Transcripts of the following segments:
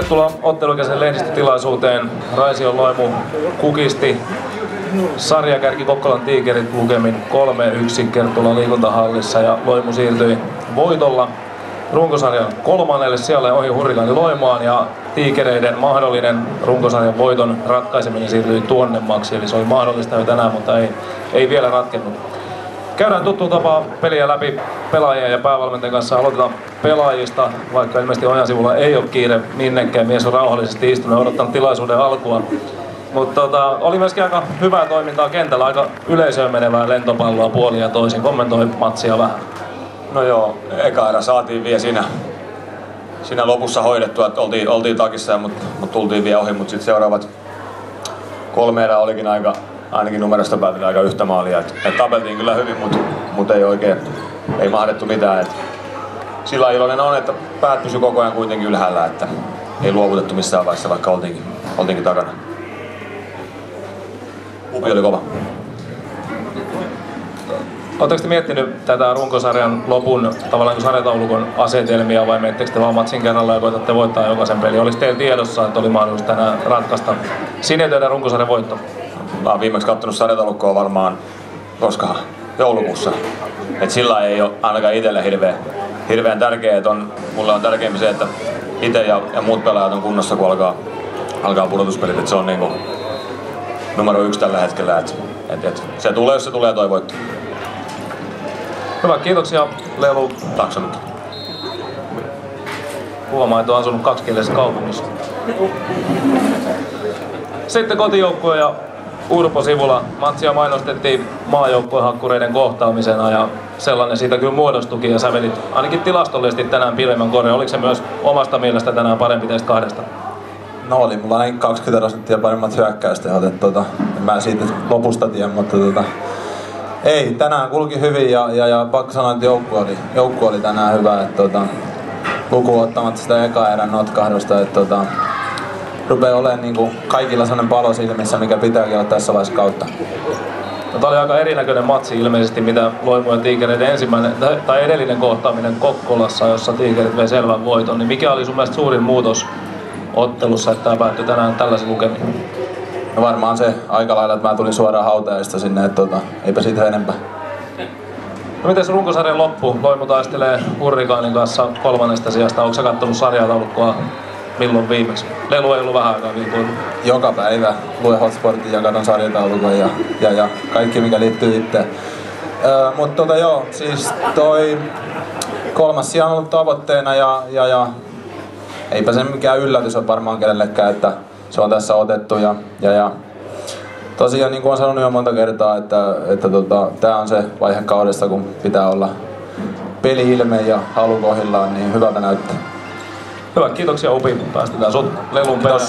Tervetuloa otteluikäisen lehdistötilaisuuteen. Raision Loimu kukisti sarjakärki Kokkolan Tiikerit lukemin 3-1 Kerttulan liikuntahallissa ja Loimu siirtyi voitolla runkosarjan 3. sijalle ohi Hurrikaani Loimaan ja Tiikereiden mahdollinen runkosarjan voiton ratkaiseminen siirtyi tuonnemmaksi, eli se oli mahdollista jo tänään, mutta ei vielä ratkennut. Käydään tuttuun tapaan peliä läpi pelaajien ja päävalmentajan kanssa. Aloitetaan pelaajista, vaikka ilmeisesti Ojan sivulla ei ole kiire minnekään. Mies on rauhallisesti istunut ja odottanut tilaisuuden alkua. Mutta oli myöskin aika hyvää toimintaa kentällä, aika yleisöön menevää lentopalloa puolin ja toisin. Kommentoi matsia vähän. No joo, eka erä saatiin vielä siinä lopussa hoidettua, että oltiin takissa, mutta tultiin vielä ohi, mutta sitten seuraavat 3 erää olikin ainakin numerosta päätellen aika yhtä maalia. Et tapeltiin kyllä hyvin, mutta ei mahdettu mitään. Sillä iloinen on, että päät pysyi koko ajan kuitenkin ylhäällä, että ei luovutettu missään vaiheessa, vaikka oltiinkin takana. Upi oli kova. Oletteko te miettinyt tätä runkosarjan lopun tavallaan sarjataulukon asetelmia vai menettekö te vaan matsin kerralla ja koetatte voittaa jokaisen pelin? Oliko teillä tiedossa, että oli mahdollisuus tänään ratkaista sinetöiden runkosarjan voitto? Mä oon viimeksi kattonut sarjataulukkoa varmaan joulukuussa. Et sillä ei ole ainakaan itselle hirveän tärkeää. Mulle on tärkeämpi se, että itse ja muut pelaajat on kunnossa, kun alkaa pudotuspelit. Et se on niinku numero 1 tällä hetkellä. Et se tulee, jos se tulee, toi voitto. Hyvä, kiitoksia Lelu. Taksanut. Huomaa, että on asunut kaksikielisessä kaupungissa. Sitten kotijoukkue ja Urpo sivulla. Matsia mainostettiin maajoukkuehakkureiden kohtaamisena ja sellainen siitä kyllä muodostukin ja sä vedit ainakin tilastollisesti tänään pilemmän korja. Oliko se myös omasta mielestä tänään parempi teistä kahdesta? No oli mulla ainakin 20% paremmat hyökkäystehot, en mä siitä lopusta tiedä, mutta ei, tänään kulki hyvin ja pakko sanoa, että joukku oli tänään hyvä, lukuun ottamatta sitä eka erän notkahdusta, rupeaa olemaan niinku kaikilla sellainen palo silmissä, mikä pitääkin olla tässä vaiheessa kautta. No, tämä oli aika erinäköinen matsi ilmeisesti, mitä Loimu ja Tiikereiden edellinen kohtaaminen Kokkolassa, jossa Tiikerit vei selvän voiton. Niin mikä oli sun mielestä suurin muutos ottelussa, että tämä päättyi tänään tällaisen lukemin? No varmaan se aika lailla, että mä tulin suoraan hautajaista sinne, eipä siitä enempää. No miten se runkosarjan loppu? Loimu taistelee Hurrikaanin kanssa 3. sijasta. Onko sä kattonut sarjataulukkoa milloin viimeksi? Lelu ei ollut vähän aikaa viikoilla. Joka päivä luen Hotsportin ja katon sarjataulukon ja kaikki mikä liittyy itteen. Mutta joo, siis toi 3. sija on ollut tavoitteena ja eipä se mikään yllätys ole varmaan kenellekään, että se on tässä otettu ja tosiaan niin kuin olen sanonut jo monta kertaa, että tää on se vaihe kaudesta, kun pitää olla peli-ilme ja halu kohdillaan, niin hyvältä näyttää. Hyvä, kiitoksia Upi. Päästetään sut Lelun perään.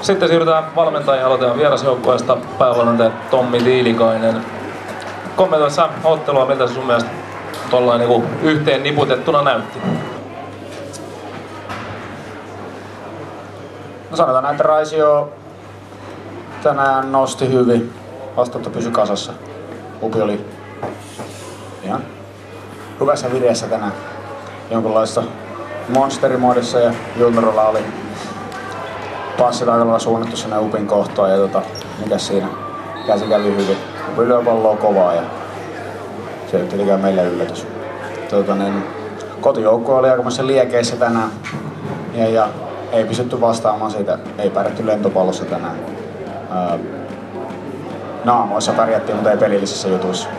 Sitten siirrytään valmentajien aloitetaan vierasjoukkueesta päävalmentaja Tommi Tiilikainen. Kommentoi sä ottelua, miltä se sun mielestä tollain niin yhteen niputettuna näytti? No sanotaan, että Raisio tänään nosti hyvin. Vastaanotto pysyi kasassa. Upi oli ihan hyvässä vireessä tänään. Jonkinlaista monsterimoodissa ja Junnurolla oli passit aika lailla suunnattu sinne Upin kohtaan ja mikäs siinä käsi kävi hyvin. Upi lyö palloa kovaa ja se ei tietenkään meille yllätys. Kotijoukkue oli aikamoisessa liekeissä tänään ja ei pystytty vastaamaan siitä, ei pärjätty lentopallossa tänään. Naamoissa pärjättiin, mutta ei pelillisissä jutuissa.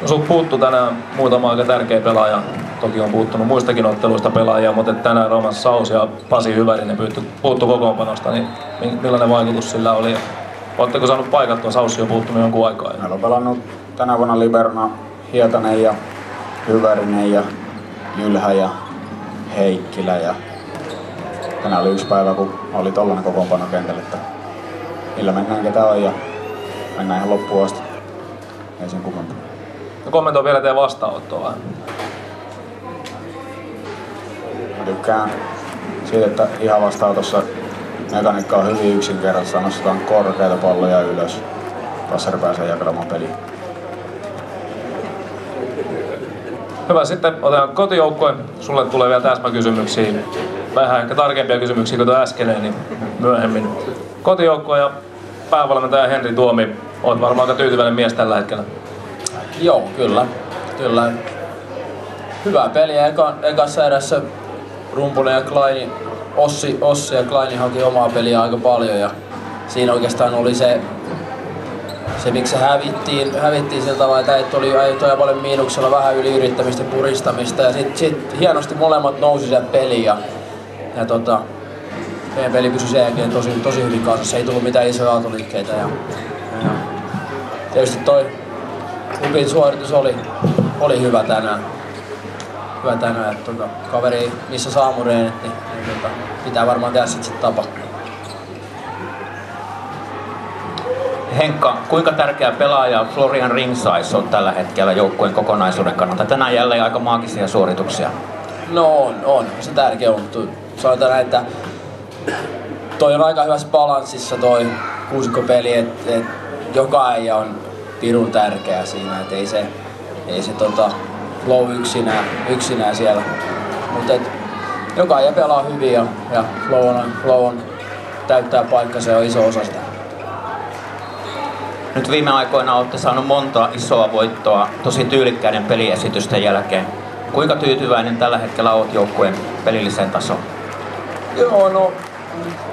No, sulta puuttu tänään muutama aika tärkeä pelaaja. Toki on puuttunut muistakin otteluista pelaajia, mutta tänään Roman Saus ja Pasi Hyvärinen puuttu kokoonpanosta. Niin millainen vaikutus sillä oli? Oletteko saanut paikattua? Saussi on puuttunut jonkun aikaa. Meillä on pelannut tänä vuonna liberona Hietanen ja Hyvärinen ja Jylhä ja Heikkilä. Ja tänään oli yksi päivä, kun oli tollainen kokoonpano kentällä, että millä mennään ketä on ja mennään ihan loppuun asti. Ei sen kummempaa. No, kommentoi vielä teidän vastaanottoa vähän. Mä tykkään siitä, että ihan vastaanotossa mekaniikka on hyvin yksinkertaista. Nostetaan korkeita palloja ylös. Vassari pääsee jakelemaan peliä. Hyvä, sitten otetaan kotijoukkue. Sulle tulee vielä täsmäkysymyksiä. Vähän ehkä tarkempia kysymyksiä kuin tuo äskeinen, niin myöhemmin. Kotijoukkue ja päävalmentaja Henri Tuomi. Oot varmaan aika tyytyväinen mies tällä hetkellä. Joo, kyllä. Hyvää peliä ekassa erässä. Rumpunen ja Kleini, Ossi ja Kleini haki omaa peliä aika paljon ja siinä oikeastaan oli se miksi se hävittiin sillä tavalla, että oli ajettuja paljon miinuksella, vähän yliyrittämistä, puristamista ja sit hienosti molemmat nousi sieltä peliin ja meidän peli pysyi sen jälkeen tosi hyvin kasassa, ei tullut mitään isoja aaltoliikkeitä ja tietysti toi Upin suoritus oli hyvä tänään. Että kaveri missä saamureen, niin pitää varmaan tehdä sit tapa. Henkka, kuinka tärkeä pelaaja Florian Ringsize on tällä hetkellä joukkueen kokonaisuuden kannalta? Tänään jälleen aika maagisia suorituksia. No on. Se tärkeä on, mutta sanotaan näin, että toi on aika hyvässä balanssissa toi kuusikkopeli, että joka äijä on pirun tärkeä siinä, että ei se flow yksinään siellä. Mutta joka äijä pelaa hyvin ja flow on täyttää paikka, se on iso osa sitä. Nyt viime aikoina olette saanut monta isoa voittoa tosi tyylikkäiden peliesitysten jälkeen. Kuinka tyytyväinen tällä hetkellä olet joukkueen pelilliseen tasoon? Joo, no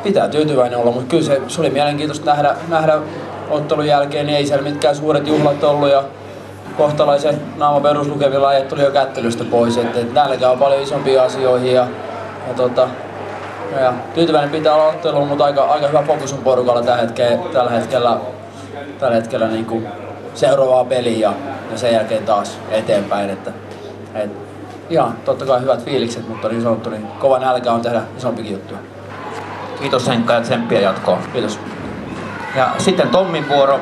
pitää tyytyväinen olla, mutta kyllä se oli mielenkiintoista nähdä ottelun jälkeen, niin ei siellä mitkään suuret juhlat ollut ja kohtalaisen naama peruslukevilla ajat tuli jo kättelystä pois. Et näilläkään on paljon isompia asioihin ja tyytyväinen pitää olla otteluun, mutta aika hyvä fokus on porukalla tällä hetkellä niin kuin seuraavaa peliä ja sen jälkeen taas eteenpäin. Ihan totta kai hyvät fiilikset, mutta niin sanottu, niin kova nälkä on tehdä isompikin juttuja. Kiitos Henkka ja tsemppiä jatkoon. Kiitos. Ja sitten Tommin vuoro.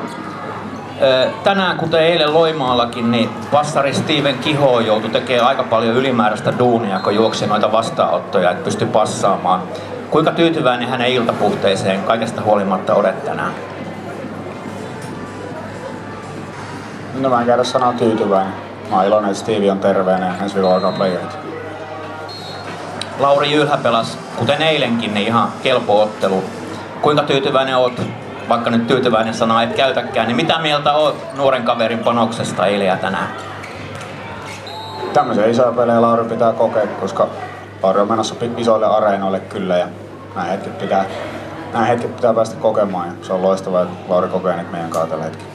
Tänään, kuten eilen Loimaallakin, niin vassari Steven Kiho joutui tekemään aika paljon ylimääräistä duunia, kun juoksi noita vastaanottoja, että pystyi passaamaan. Kuinka tyytyväinen hänen iltapuhteeseen kaikesta huolimatta olet tänään? No mä en käydä sanoa tyytyväinen. Mä oon iloinen, että Stevie on terveenä ja ensi viikolla alkaa playerit. Lauri Jylhä pelasi, kuten eilenkin, niin ihan kelpo ottelu. Kuinka tyytyväinen oot, vaikka nyt tyytyväinen sana et käytäkään, niin mitä mieltä oot nuoren kaverin panoksesta eilen ja tänään? Tämmöisiä isoja pelejä Lauri pitää kokea, koska Lauri on menossa isoille areenoille kyllä ja nämä hetket pitää päästä kokemaan ja se on loistavaa, että Lauri kokee nyt meidän kanssa tällä hetkellä.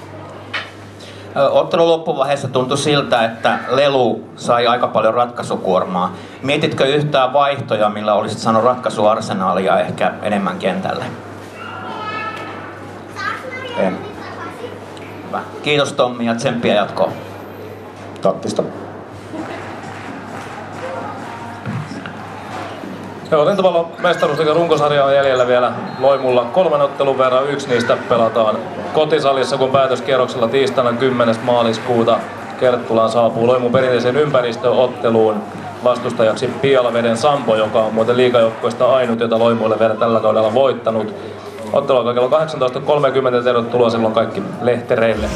Ottelun loppuvaiheessa tuntui siltä, että Lelu sai aika paljon ratkaisukuormaa. Mietitkö yhtään vaihtoja, millä olisit saanut ratkaisuarsenaalia ehkä enemmän kentälle? En. Hyvä. Kiitos Tommi ja tsemppiä jatkoon. Tattista. Joo, Rintavallon mestaruusliigan runkosarja on jäljellä vielä Loimulla 3 ottelun verran. Yksi niistä pelataan kotisalissa, kun päätöskierroksella tiistaina 10. maaliskuuta Kerttulaan saapuu Loimun perinteiseen ympäristöotteluun vastustajaksi Pialaveden Sampo, joka on muuten liigajoukkueesta ainut, jota Loimuille vielä tällä kaudella voittanut. Ottelu alkaa kello 18.30, tervetuloa silloin kaikki lehtereille.